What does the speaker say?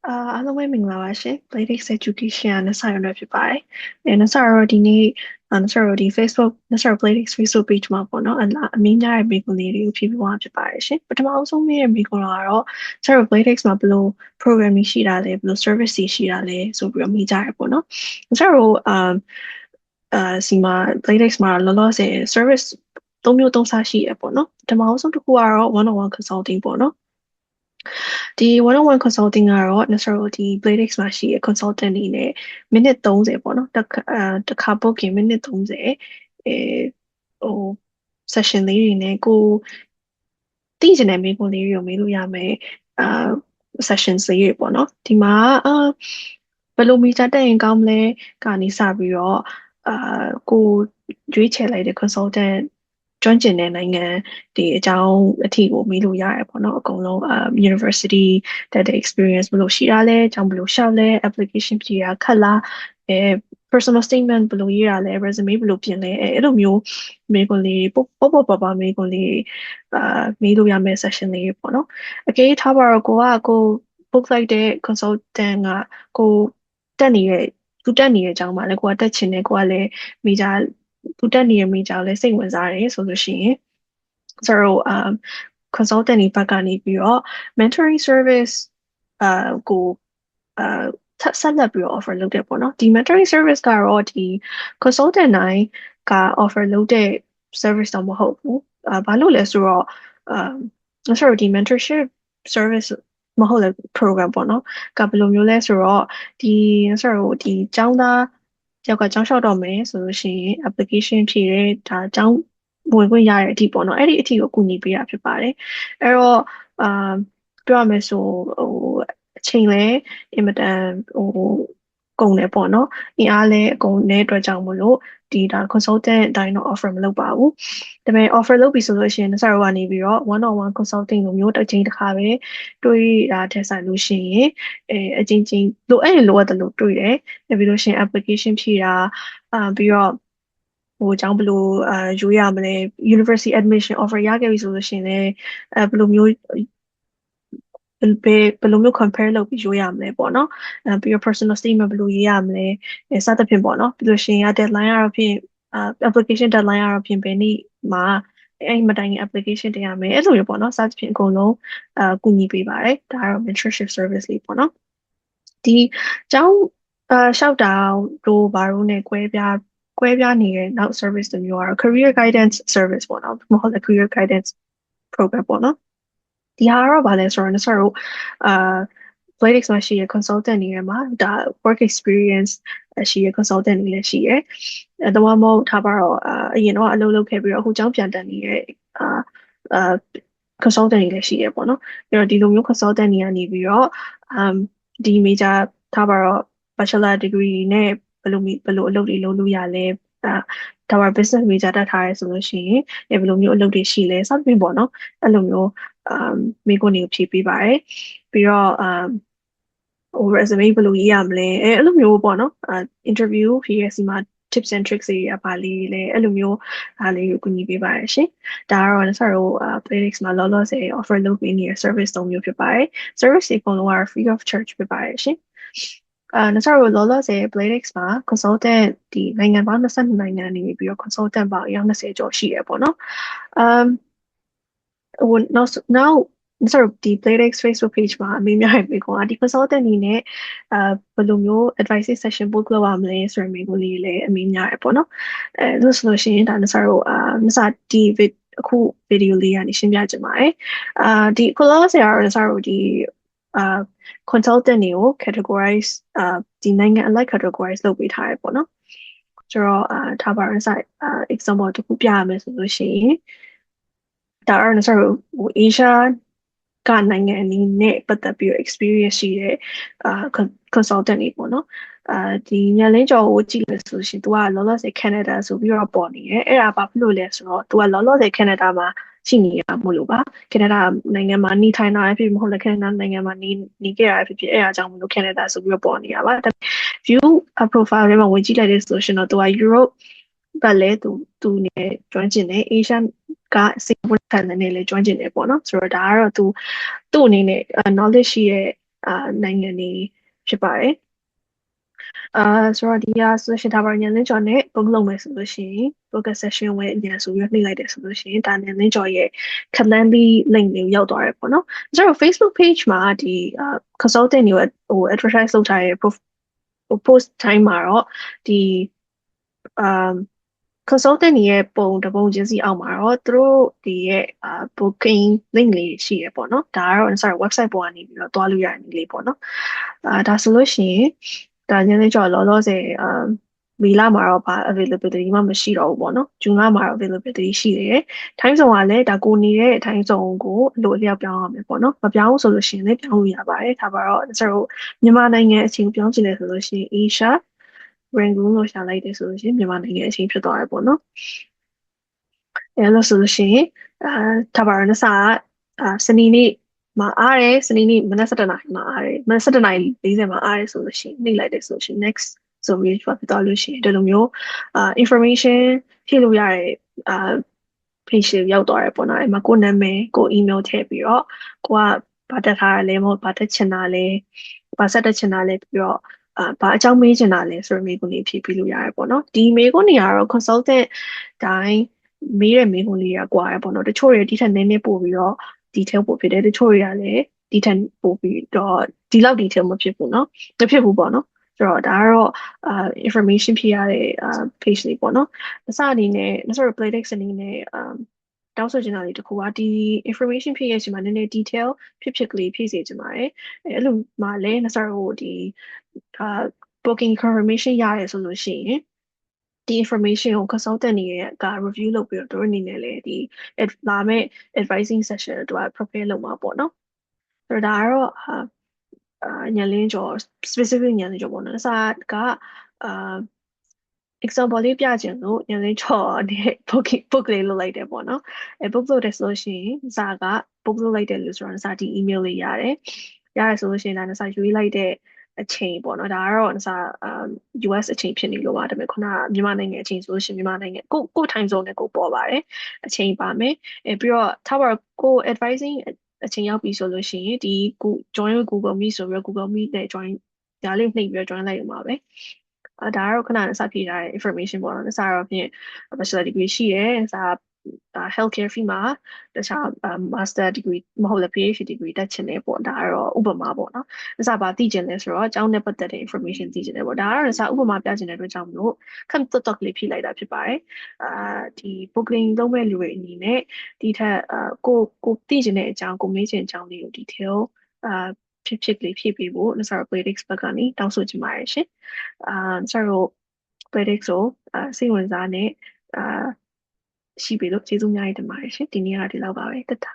အားလုံးပဲမင်္ဂလာပါရှင် Bladix Education နဲ့ဆိုင်ရွက်ဖြစ်ပါတယ်။နဲ့ဆိုင်ရောဒီနေ့ဆိုင်ရောဒီ Facebook နဲ့ဆိုင် Bladix Facebook page မှာပေါ့နော်အမင်းများရဲ့မိကွန်လေးတွေကိုဖြည့်ပေးသွားဖြစ်ပါတယ်ရှင်။ပထမအဆုံးရဲ့မိကွန်ကတော့ဆိုင်ရော Bladix မှာဘယ်လို program ရှိတာလဲဘယ်လို service ရှိတာလဲဆိုပြီးတော့မိကြရပေါ့နော်။ဆိုင်ရောစီမှာ Bladix မှာလောလောဆယ် service သုံးမျိုးသုံးစားရှိရပေါ့နော်။ပထမအဆုံးတစ်ခုကတော့ one-on-one consulting ပေါ့နော်။ဒီ one-on-one consulting ကတော့ necessarily ဒီ Bladix မှာရှိတဲ့ consultant တွေနဲ့မိနစ်30ပေါ့နော်တစ်ခါပုတ်ခင်မိနစ်30အဲဟို session လေးတွေနဲ့ကိုသိချင်တဲ့မိကုံးလေးတွေကိုမေးလို့ရမယ်session လေးတွေပေါ့နော်ဒီမှာဘယ်လိုမီတာတက်ရင်ကောင်းမလဲကနေစပြီးတော့ကိုရွေးချယ်လိုက်တဲ့ consultant ကျွမ်းကျင်တဲ့နိုင်ငံဒီအကြောင်းအထီကိုမေးလို့ရတယ်ပေါ့နော်အကုန်လုံးuniversity တက်တဲ့ experience ဘယ်လိုရှိတာလဲအကြောင်းဘယ်လိုရှောက်လဲ application ဖြေတာခက်လားpersonal statement ဘယ်လိုရေးရလဲ resume ဘယ်လိုပြင်လဲအဲ့လိုမျိုးမေးခွန်းလေးပေါ့ပါမေးခွန်းလေးမေးလို့ရမယ့် session လေးပေါ့နော်အကယ်ထားပါတော့ကို book လိုက်တဲ့ consultant ကကိုတက်နေတဲ့သူတက်နေတဲ့အကြောင်းပါလဲကိုကတက်ချင်တယ်ကိုကလည်းမိကြသူတက်နေတဲ့မိကြလည်းစိတ်ဝင်စားတယ်ဆိုလို့ရှိရင်ဆိုတော့consultant တွေဘက်ကနေပြီးတော့ mentoring service ကိုဆက်လက်ပြီးတော့ offer လုပ်တယ်ပေါ့နော်ဒီ mentoring service ကတော့ဒီ consultant တိုင်းက offer လုပ်တဲ့ service တော့မဟုတ်ဘူးဘာလို့လဲဆိုတော့ဆိုတော့ဒီ mentorship service မဟုတ်တဲ့ program ပေါ့နော်ကဘယ်လိုမျိုးလဲဆိုတော့ဒီဆိုတော့ဒီကျောင်းသားယောက်ကကျောင်းလျှောက်တော့မယ်ဆိုလို့ရှိရင် application ဖြည့်ရဲဒါကျောင်းဝင်ခွင့်ရတဲ့အထိပေါ့နော်အဲ့ဒီအထိကိုကူညီပေးတာဖြစ်ပါတယ်အဲ့တော့ပြောရမယ်ဆိုအချိန်လဲအင်မတန်ကုန်တယ်ပေါ့နော်အင်အားလဲအကုန်နဲ့အတွက်ကြောင့်မလို့ဒီဒါ consultant အတိုင်းတော့ offer မလုပ်ပါဘူးဒါပေမဲ့ offer လုပ်ပြီဆိုလို့ရှိရင်စရဝနေပြီးတော့ one-on-one consulting လိုမျိုးတစ်ချိန်တစ်ခါပဲတွေ့တာထက်ဆိုင်လို့ရှိရင်အချင်းချင်းလိုအပ်တယ်လို့တွေ့တယ်ပြီးလို့ရှိရင် application ဖြည့်တာပြီးတော့အကြောင်းဘယ်လိုရွေးရမလဲ university admission offer ရခဲ့ပြီဆိုလို့ရှိရင်လည်းဘယ်လိုမျိုးဘယ်လိုမျိုး compare လုပ်ပြီးရွေးရမလဲပေါ့နော်ပြီးတော့ personal statement ဘယ်လိုရေးရမလဲစသဖြင့်ပေါ့နော်ပြီးလို့ရှိရင် deadline ကတော့ဖြင့်application deadline ကတော့ဖြင့်ဘယ်နေ့မှာအဲ့မတိုင်ခင် application တင်ရမယ်အဲ့လိုမျိုးပေါ့နော်စသဖြင့်အကုန်လုံးကူညီပေးပါတယ်ဒါကတော့ mentorship service လေးပေါ့နော်ဒီကျောင်းရှောက်တာတို့ဘာလို့ ਨੇ ကွဲပြားနေတဲ့နောက် service တစ်မျိုးကတော့ career guidance service ပေါ့နော်မဟုတ်တဲ့ career guidance program ပေါ့နော်ဒီဟာကတော့ဗာလဲဆိုတော့ဆိုတော့Bladix မှာရှိရ consultant တွေမှာဒါ work experience ရှိရ consultant တွေလည်းရှိရတော့မဟုတ်ထားပါတော့အရင်တော့အလုပ်လုပ်ခဲ့ပြီးတော့အခုကျောင်းပြန်တက်နေတဲ့အာ consultant တွေလည်းရှိရပေါ့နော်အဲ့တော့ဒီလိုမျိုး consultant တွေကနေပြီးတော့ဒီ major ထားပါတော့ bachelor degree နဲ့ဘယ်လိုအလုပ်တွေလုပ်လို့ရလဲဒါပါ business major တက်ထားရဲဆိုလို့ရှိရင်ဘယ်လိုမျိုးအလုပ်တွေရှိလဲစသဖြင့်ပေါ့နော်အဲ့လိုမျိုးမိကုန်းတွေကိုဖြည့်ပေးပါတယ်ပြီးတော့resume ဘယ်လိုရေးရမလဲအဲ့လိုမျိုးပေါ့နော် interview ဖြည့်ရစီမှာ tips and tricks တွေပါလေးလဲအဲ့လိုမျိုးအားလေးကိုကူညီပေးပါတယ်ရှင်ဒါကတော့ sorry Playdex မှာလောလောဆယ် offer လုပ်ပေးနေတဲ့ service သုံးမျိုးဖြစ်ပါတယ် service တွေအကုန်လုံးက free of charge ဖြစ်ပါတယ်ရှင်sorry လောလောဆယ် Playdex မှာ consultant ဒီနိုင်ငံပေါင်း22နိုင်ငံနေပြီးတော့ consultant ပေါင်းအယောက်20ကျော်ရှိရပေါ့နော်နောက် sorry ဒီ Playdex Facebook page မှာအမေများရပြီကွာဒီ consultant အနေနဲ့ဘယ်လိုမျိုး advice session book လုပ်ရမလဲဆိုရင်မျိုးလေးလည်းအမေများရပေါ့နော်လို့ဆိုလို့ရှိရင်ဒါ sorry ဒီအခု video လေးကနေရှင်းပြချင်ပါတယ်ဒီခုလောဆရာကတော့ sorry ဒီ consultant တွေကို categorize ဒီနိုင်ငံအလိုက် categorize လုပ်ပေးထားရပေါ့နော်ဆိုတော့ထားပါတော့ example တစ်ခုပြရမယ်ဆိုလို့ရှိရင်ဒါကတော့ sorry Asia ကနိုင်ငံအနေနဲ့ပတ်သက်ပြီးတော့ experience ရှိတဲ့consultant တွေပေါ့နော်ဒီညလင်းကျော်ကိုကြည့်လို့ဆိုရှင်သူကလောလောဆယ် Canada ဆိုပြီးတော့ပေါ်နေတယ်အဲ့ဒါဘာဖြစ်လို့လဲဆိုတော့သူကလောလောဆယ် Canada မှာရှိနေရမို့လို့ပါ Canada နိုင်ငံမှာနေထိုင်တာဖြစ်မဟုတ်လဲ Canada နိုင်ငံမှာနေခဲ့ရဖြစ်အဲ့ဒါကြောင့်မလို့ Canada ဆိုပြီးတော့ပေါ်နေတာပါဒါ view profile ထဲမှာဝင်ကြည့်လိုက်တဲ့ဆိုရှင်တော့သူက Europe ဘက်လဲသူနေကျွမ်းကျင်တယ် Asia က Singapore နဲ့လည်းကျွမ်းကျင်တယ်ပေါ့နော်ဆိုတော့ဒါကတော့သူ့အနေနဲ့ knowledge ရှိရဲ့ နိုင်ငံတွေဖြစ်ပါတယ်ဆိုတော့ဒီကဆိုရှင်ထားပါညနေကျော်နဲ့ book လုပ်မယ်ဆိုလို့ရှိရင် book a session ဝယ်အမြန်ဆိုပြီးနှိပ်လိုက်တယ်ဆိုလို့ရှိရင်ဒါညနေကျော်ရဲ့ calendar link ကိုရောက်သွားတယ်ပေါ့နော်ကျွန်တော် Facebook page မှာဒီ consultant တွေadvertise လုပ်ထားတဲ့ post time မှာတော့ဒီ consultant တွေရဲ့ပုံတစ်ပုံချင်းစီအောက်မှာတော့သူတို့ဒီရဲ့ booking link လေးရှိရပေါ့နော်ဒါကတော့ sorry website ပေါ်ကနေပြီးတော့တွားလို့ရတဲ့နည်းလေးပေါ့နော်ဒါဆိုလို့ရှိရင်ဒါညနေကျော်လောလောဆယ်မေလမှာတော့ဘာ availability မှမရှိတော့ဘူးပေါ့နော်ဇွန်လမှာတော့ availability ရှိတယ် time zone ကလည်းဒါကိုနေတဲ့ time zone ကိုအလိုအလျောက်ပြောင်းရမယ်ပေါ့နော်မပြောင်းဆိုလို့ရှိရင်လည်းပြောင်းလို့ရပါတယ်ဒါပါတော့ကျွန်တော်မြန်မာနိုင်ငံအချိန်ပြောင်းချင်တယ်ဆိုလို့ရှိရင် Asia Rangoon လို့ရှာလိုက်တယ်ဆိုလို့ရှိရင်မြန်မာနိုင်ငံအချိန်ဖြစ်သွားတယ်ပေါ့နော်အဲလို့ဆိုလို့ရှိရင်ဒါပါရနစာစနေနေ့မှာအားတယ်စနေနေ့မနက်7:00နာရီမှာအားတယ်မနက်7:40မှာအားတယ်ဆိုလို့ရှိရင်နှိပ်လိုက်တယ်ဆိုလို့ရှိရင် next ဆိုပြီးဖြစ်သွားလို့ရှိရင်ဒီလိုမျိုးinformation ဖြည့်လို့ရတဲ့page တွေရောက်သွားတယ်ပေါ့နော်အဲ့မှာကိုယ်နာမည်ကို email ထည့်ပြီးတော့ကိုကဘာတက်ထားရလဲမဟုတ်ဘာတက်ချင်တာလဲဘာဆက်တက်ချင်တာလဲပြီးတော့ဘာအကြောင်းမေးချင်တာလဲဆိုတော့မေးခွန်းလေးဖြည့်ပြီးလို့ရတယ်ပေါ့နော်ဒီမေးခွန်းတွေကတော့ consultant တိုင်းမေးတဲ့မေးခွန်းလေးကွာရပေါ့နော်တချို့တွေဒီထက်နည်းနည်းပို့ပြီးတော့ detail ပို့ဖြစ်တယ်တချို့တွေကလည်းဒီထက်ပို့ပြီးတော့ဒီလောက် detail မဖြစ်ဘူးเนาะမဖြစ်ဘူးပေါ့နော်ဆိုတော့ဒါကတော့information ဖြည့်ရတဲ့page လေးပေါ့နော်အစအနေနဲ့ sorry playtex အနေနဲ့တောင်းဆိုချင်တာလေးတစ်ခုကဒီ information ဖြည့်ရချင်မှာနည်းနည်း detail ဖြစ်ကလေးဖြည့်စေချင်ပါတယ်အဲ့လိုမှလည်း sorry ဟိုဒီbooking confirmation ရတယ်ဆိုလို့ရှိရင်ဒီ information ကို consultant တွေက review လုပ်ပြီးတော့သူတို့အနေနဲ့လည်းဒီလာမဲ့ advising session အတွက် prepare လုပ်မှာပေါ့နော်ဆိုတော့ဒါကတော့ညလင်းကျော် specific ညလင်းကျော်ပေါ့နော်အစားကexample လေးပြချင်လို့ညနေချော်နဲ့ book လေးလုပ်လိုက်တယ်ပေါ့နော်book လုပ်တယ်ဆိုလို့ရှိရင်စာက book လုပ်လိုက်တယ်လို့ဆိုတော့စာဒီ email လေးရတယ်ဆိုလို့ရှိရင်ဒါစာရွေးလိုက်တဲ့အချိန်ပေါ့နော်ဒါကတော့စာUS အချိန်ဖြစ်နေလို့ပါဒါပေမဲ့ခုနကမြန်မာနိုင်ငံအချိန်ဆိုလို့ရှိရင်မြန်မာနိုင်ငံကို time zone နဲ့ကိုပေါ်ပါတယ်အချိန်ပါမယ်ပြီးတော့ထားပါကို advising အချိန်ရောက်ပြီဆိုလို့ရှိရင်ဒီကို join Google Meet ဆိုပြီးတော့ Google Meet နဲ့ join ဒါလေးနှိပ်ပြီးတော့ join လိုက်ရမှာပဲဒါကတော့ခဏစဖြည့်ထားတဲ့ information ပေါ့နော်စာတော့ဖြင့် bachelor degree ရှိတယ်စာhealthcare field မှာတခြား master degree မဟုတ်လည်း PhD degree တက်ချင်တယ်ပေါ့ဒါကတော့ဥပမာပေါ့နော်စာပါသိချင်လဲဆိုတော့အကြောင်းနဲ့ပတ်သက်တဲ့ information သိချင်တယ်ပေါ့ဒါကတော့စာဥပမာပြချင်တဲ့အတွက်ကြောင့်မလို့ခန့်တော့လေးဖြည့်လိုက်တာဖြစ်ပါတယ်ဒီ booking လုပ်မဲ့လူတွေအနေနဲ့ဒီထက်ကိုသိချင်တဲ့အကြောင်းကိုမေးချင်တဲ့အကြောင်းလေးကို detail ဖြစ်ကလေးဖြည့်ပေးဖို့ Nasara Playtex ဘက်ကနေတောင်းဆိုချင်ပါတယ်ရှင်Nasara Playtex ကိုစိတ်ဝင်စားနဲ့ရှိပြီလို့ကျေးဇူးများတင်ပါတယ်ရှင်ဒီနေ့ကဒီလောက်ပါပဲတက်တာ